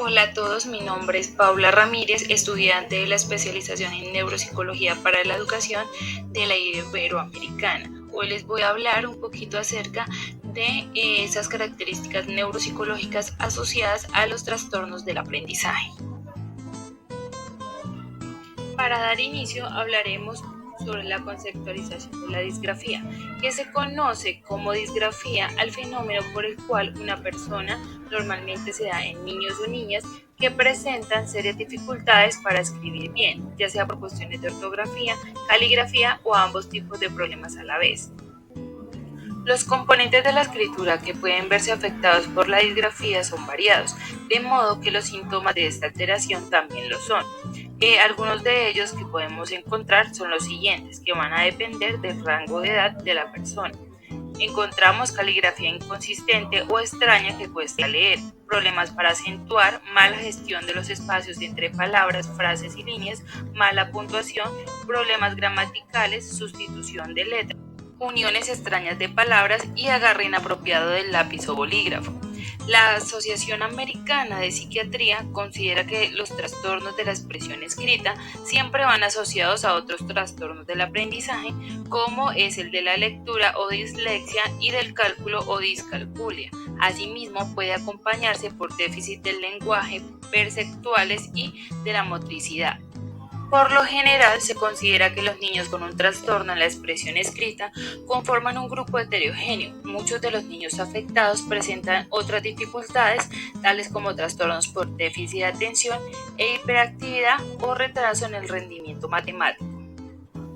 Hola a todos, mi nombre es Paula Ramírez, estudiante de la especialización en Neuropsicología para la Educación de la Iberoamericana. Hoy les voy a hablar un poquito acerca de esas características neuropsicológicas asociadas a los trastornos del aprendizaje. Para dar inicio hablaremos sobre la conceptualización de la disgrafía, que se conoce como disgrafía al fenómeno por el cual una persona normalmente se da en niños o niñas que presentan serias dificultades para escribir bien, ya sea por cuestiones de ortografía, caligrafía o ambos tipos de problemas a la vez. Los componentes de la escritura que pueden verse afectados por la disgrafía son variados, de modo que los síntomas de esta alteración también lo son. Algunos de ellos que podemos encontrar son los siguientes, que van a depender del rango de edad de la persona. Encontramos caligrafía inconsistente o extraña que cuesta leer, problemas para acentuar, mala gestión de los espacios entre palabras, frases y líneas, mala puntuación, problemas gramaticales, sustitución de letras, uniones extrañas de palabras y agarre inapropiado del lápiz o bolígrafo. La Asociación Americana de Psiquiatría considera que los trastornos de la expresión escrita siempre van asociados a otros trastornos del aprendizaje, como es el de la lectura o dislexia y del cálculo o discalculia. Asimismo, puede acompañarse por déficit del lenguaje, perceptuales y de la motricidad. Por lo general, se considera que los niños con un trastorno en la expresión escrita conforman un grupo heterogéneo. Muchos de los niños afectados presentan otras dificultades, tales como trastornos por déficit de atención e hiperactividad o retraso en el rendimiento matemático.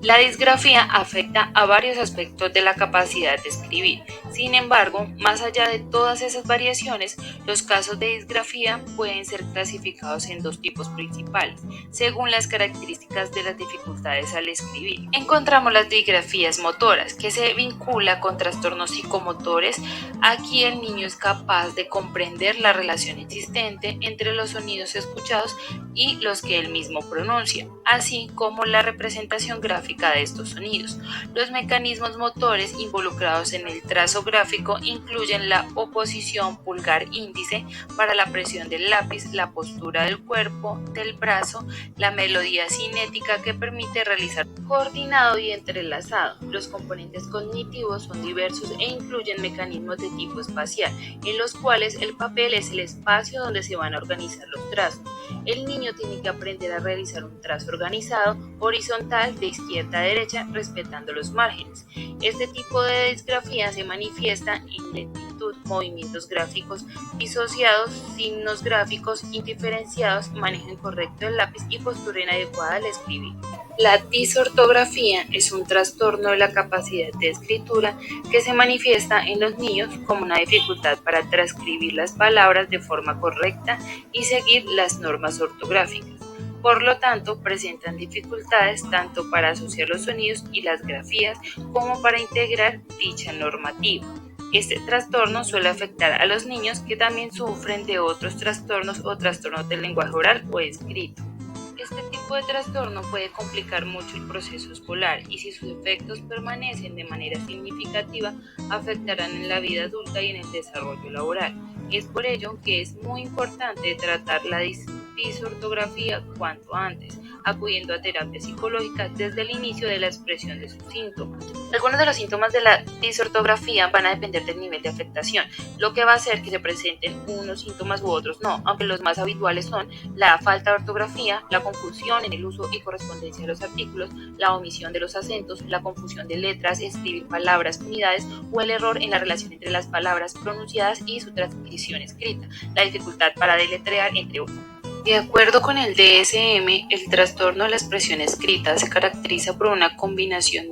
La disgrafía afecta a varios aspectos de la capacidad de escribir. Sin embargo, más allá de todas esas variaciones, los casos de disgrafía pueden ser clasificados en dos tipos principales, según las características de las dificultades al escribir. Encontramos las disgrafías motoras, que se vincula con trastornos psicomotores. Aquí el niño es capaz de comprender la relación existente entre los sonidos escuchados y los que él mismo pronuncia, así como la representación gráfica de estos sonidos. Los mecanismos motores involucrados en el trazo gráfico incluyen la oposición pulgar-índice para la presión del lápiz, la postura del cuerpo, del brazo, la melodía cinética que permite realizar coordinado y entrelazado. Los componentes cognitivos son diversos e incluyen mecanismos de tipo espacial, en los cuales el papel es el espacio donde se van a organizar los trazos. El niño tiene que aprender a realizar un trazo organizado, horizontal, de izquierda a derecha, respetando los márgenes. Este tipo de disgrafía se manifiesta en lentitud, movimientos gráficos disociados, signos gráficos indiferenciados, manejo incorrecto del lápiz y postura inadecuada al escribir. La disortografía es un trastorno de la capacidad de escritura que se manifiesta en los niños como una dificultad para transcribir las palabras de forma correcta y seguir las normas ortográficas. Por lo tanto, presentan dificultades tanto para asociar los sonidos y las grafías como para integrar dicha normativa. Este trastorno suele afectar a los niños que también sufren de otros trastornos o trastornos del lenguaje oral o escrito. Este tipo de trastorno puede complicar mucho el proceso escolar y si sus efectos permanecen de manera significativa, afectarán en la vida adulta y en el desarrollo laboral. Es por ello que es muy importante tratar la disortografía cuanto antes, acudiendo a terapia psicológica desde el inicio de la expresión de sus síntomas. Algunos de los síntomas de la disortografía van a depender del nivel de afectación, lo que va a hacer que se presenten unos síntomas u otros no, aunque los más habituales son la falta de ortografía, la confusión en el uso y correspondencia de los artículos, la omisión de los acentos, la confusión de letras, escribir palabras unidades o el error en la relación entre las palabras pronunciadas y su transcripción escrita, la dificultad para deletrear, entre otros. De acuerdo con el DSM, el trastorno de la expresión escrita se caracteriza por una combinación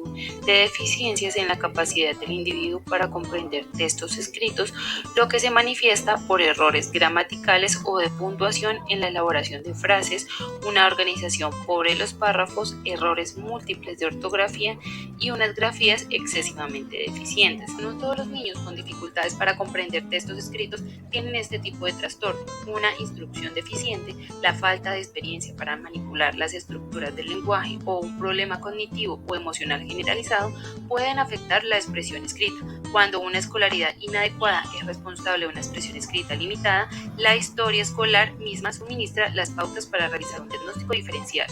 de deficiencias en la capacidad del individuo para comprender textos escritos, lo que se manifiesta por errores gramaticales o de puntuación en la elaboración de frases, una organización pobre de los párrafos, errores múltiples de ortografía y unas grafías excesivamente deficientes. No todos los niños con dificultades para comprender textos escritos tienen este tipo de trastorno. Una instrucción deficiente, la falta de experiencia para manipular las estructuras del lenguaje o un problema cognitivo o emocional generalizado pueden afectar la expresión escrita. Cuando una escolaridad inadecuada es responsable de una expresión escrita limitada, la historia escolar misma suministra las pautas para realizar un diagnóstico diferencial.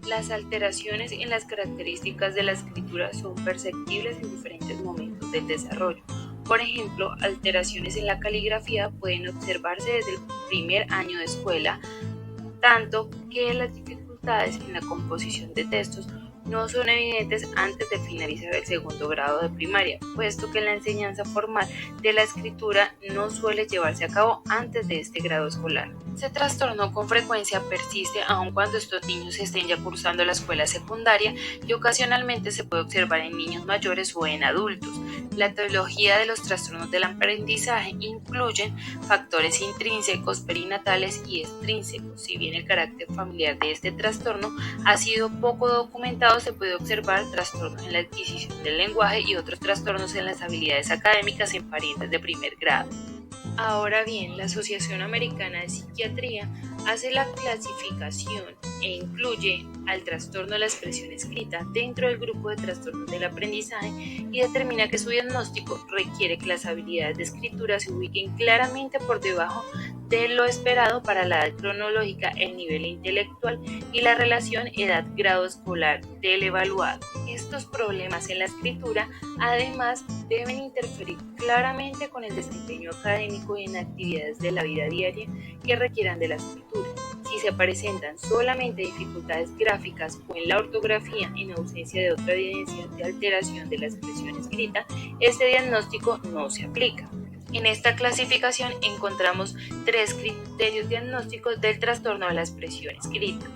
Las alteraciones en las características de la escritura son perceptibles en diferentes momentos del desarrollo. Por ejemplo, alteraciones en la caligrafía pueden observarse desde el primer año de escuela, tanto que las dificultades en la composición de textos no son evidentes antes de finalizar el segundo grado de primaria, puesto que la enseñanza formal de la escritura no suele llevarse a cabo antes de este grado escolar. Este trastorno con frecuencia persiste aun cuando estos niños estén ya cursando la escuela secundaria y ocasionalmente se puede observar en niños mayores o en adultos. La etiología de los trastornos del aprendizaje incluyen factores intrínsecos, perinatales y extrínsecos. Si bien el carácter familiar de este trastorno ha sido poco documentado, se puede observar trastornos en la adquisición del lenguaje y otros trastornos en las habilidades académicas en parientes de primer grado. Ahora bien, la Asociación Americana de Psiquiatría hace la clasificación e incluye al trastorno de la expresión escrita dentro del grupo de trastornos del aprendizaje y determina que su diagnóstico requiere que las habilidades de escritura se ubiquen claramente por debajo de lo esperado para la edad cronológica, el nivel intelectual y la relación edad-grado escolar del evaluado. Estos problemas en la escritura además deben interferir claramente con el desempeño académico y en actividades de la vida diaria que requieran de la escritura. Si se presentan solamente dificultades gráficas o en la ortografía en ausencia de otra evidencia de alteración de la expresión escrita, este diagnóstico no se aplica. En esta clasificación encontramos 3 criterios diagnósticos del trastorno de la expresión escrita.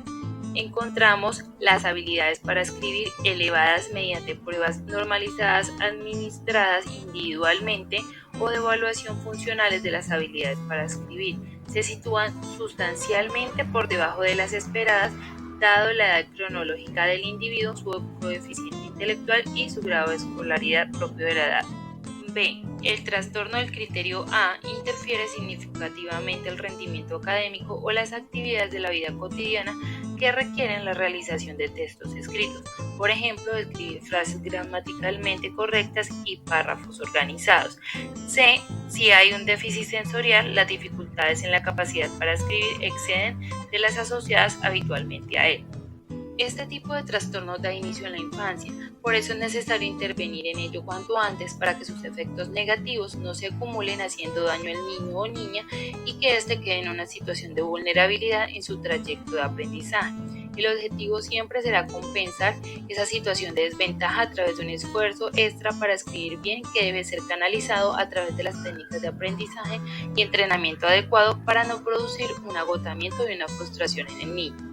Encontramos las habilidades para escribir elevadas mediante pruebas normalizadas administradas individualmente o de evaluación funcionales de las habilidades para escribir. Se sitúan sustancialmente por debajo de las esperadas, dado la edad cronológica del individuo, su coeficiente intelectual y su grado de escolaridad propio de la edad. B. El trastorno del criterio A interfiere significativamente el rendimiento académico o las actividades de la vida cotidiana que requieren la realización de textos escritos, por ejemplo, escribir frases gramaticalmente correctas y párrafos organizados. C. Si hay un déficit sensorial, las dificultades en la capacidad para escribir exceden de las asociadas habitualmente a él. Este tipo de trastornos da inicio en la infancia, por eso es necesario intervenir en ello cuanto antes para que sus efectos negativos no se acumulen haciendo daño al niño o niña y que éste quede en una situación de vulnerabilidad en su trayecto de aprendizaje. El objetivo siempre será compensar esa situación de desventaja a través de un esfuerzo extra para escribir bien que debe ser canalizado a través de las técnicas de aprendizaje y entrenamiento adecuado para no producir un agotamiento y una frustración en el niño.